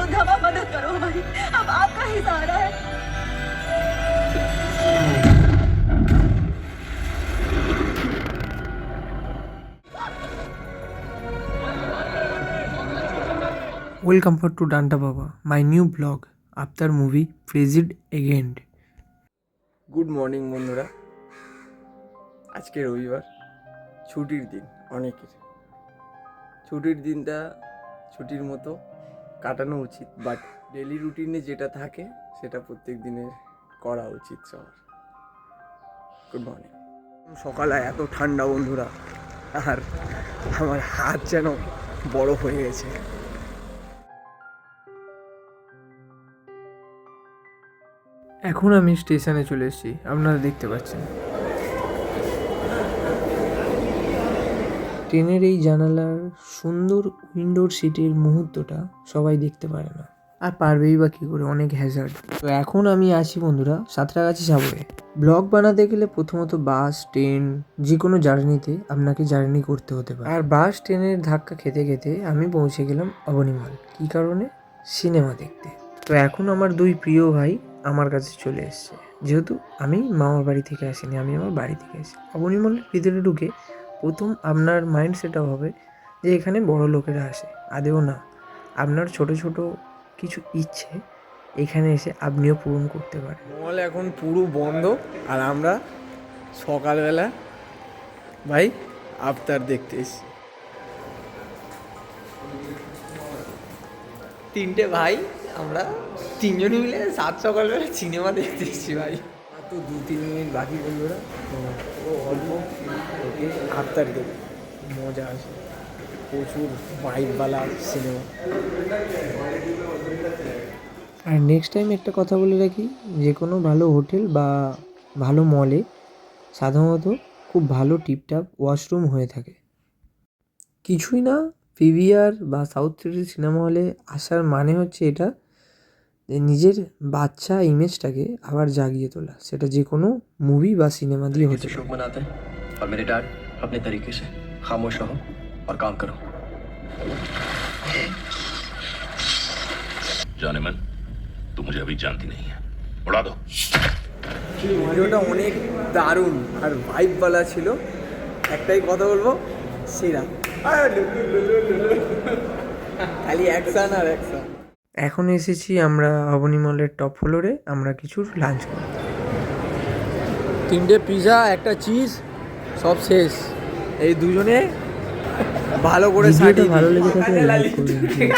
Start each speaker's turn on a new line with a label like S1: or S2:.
S1: विरुद्ध अब आप मदद करो हमारी, अब आपका ही सहारा है।
S2: Welcome to Danta Baba, my new blog after movie প্রেজিড এগেন্ড।
S3: গুড মর্নিং বন্ধুরা। আজকে রবিবার, ছুটির দিন। অনেকের ছুটির দিনটা ছুটির মতো কাটানো উচিত, বাট ডেলি রুটিনে যেটা থাকে সেটা প্রত্যেক দিনের করা উচিত সবার। Good morning. সকালে এত ঠান্ডা বন্ধুরা, আর আমার হাত যেন বড় হয়ে গেছে।
S2: এখন আমি স্টেশনে চলে এসেছি, আপনারা দেখতে পাচ্ছেন। ট্রেনের এই জানালার সুন্দর উইন্ডোর সিটের মুহূর্তটা সবাই দেখতে পারে না, আর পারবেই বা কী করে, অনেক হ্যাজার্ড। তো এখন আমি আছি বন্ধুরা সাঁতরাগাছি সাগরে। ব্লগ বানাতে গেলে প্রথমত বাস, ট্রেন, যে কোনো জার্নিতে আপনাকে জার্নি করতে হতে পারে। আর বাস ট্রেনের ধাক্কা খেতে খেতে আমি পৌঁছে গেলাম অবনীমল। কী কারণে? সিনেমা দেখতে। তো এখন আমার দুই প্রিয় ভাই আমার কাছে চলে এসছে, যেহেতু আমি মামার বাড়ি থেকে আসিনি, আমি আমার বাড়ি থেকে আসি। অবনীমলের ভিতরে ঢুকে প্রথম আপনার মাইন্ড সেট আপ হবে যে এখানে বড় লোকেরা আসে, আদেও না। আপনার ছোট ছোট কিছু ইচ্ছে এখানে এসে আপনিও পূরণ করতে পারেন।
S3: মল এখন পুরো বন্ধ, আর আমরা সকালবেলা ভাই আফতার দেখতে এসেছি।
S4: তিনটে ভাই, আমরা তিনজনই মিলে সাত সকালবেলা সিনেমা দেখতে এসেছি ভাই।
S3: মাত্র 2-3 মিনিট বাকি বন্ধুরা, ও অল্প ওকে আফতার দেবে, মজা আছে। প্রচুর ভাইবওয়ালা সিনেমা।
S2: আর নেক্সট টাইম একটা কথা বলে রাখি, যে কোনো ভালো হোটেল বা ভালো মলে সাধারণত খুব ভালো টিপটাপ ওয়াশরুম হয়ে থাকে। কিছুই না, পিভিআর বা সাউথ সিটি সিনেমা হলে আসার মানে হচ্ছে এটা, যে নিজের বাচ্চা ইমেজটাকে আবার জাগিয়ে তোলা, সেটা যে কোনো মুভি বা সিনেমা দিয়ে হতে পারে।
S5: शोक मनाते हैं और मेरे डैड अपने तरीके से खामोश रहो और काम करो।
S6: जाने मन, तू मुझे अभी जानती नहीं है, उड़ा दो।
S3: ভিডিওটা অনেক দারুণ আর ভাইবওয়ালা ছিল। একটাই কথা বলবো, সেরা। খালি অ্যাকশন আর অ্যাকশন।
S2: এখন এসেছি আমরা অবনীমলের টপ ফ্লোরে, আমরা কিছু লাঞ্চ করব।
S3: 3টে পিৎজা, একটা চিজ, সব শেষ। এই দুজনে ভালো করে
S2: ভিডিওটা ভালো লেগে থাকে লাইক করবেন।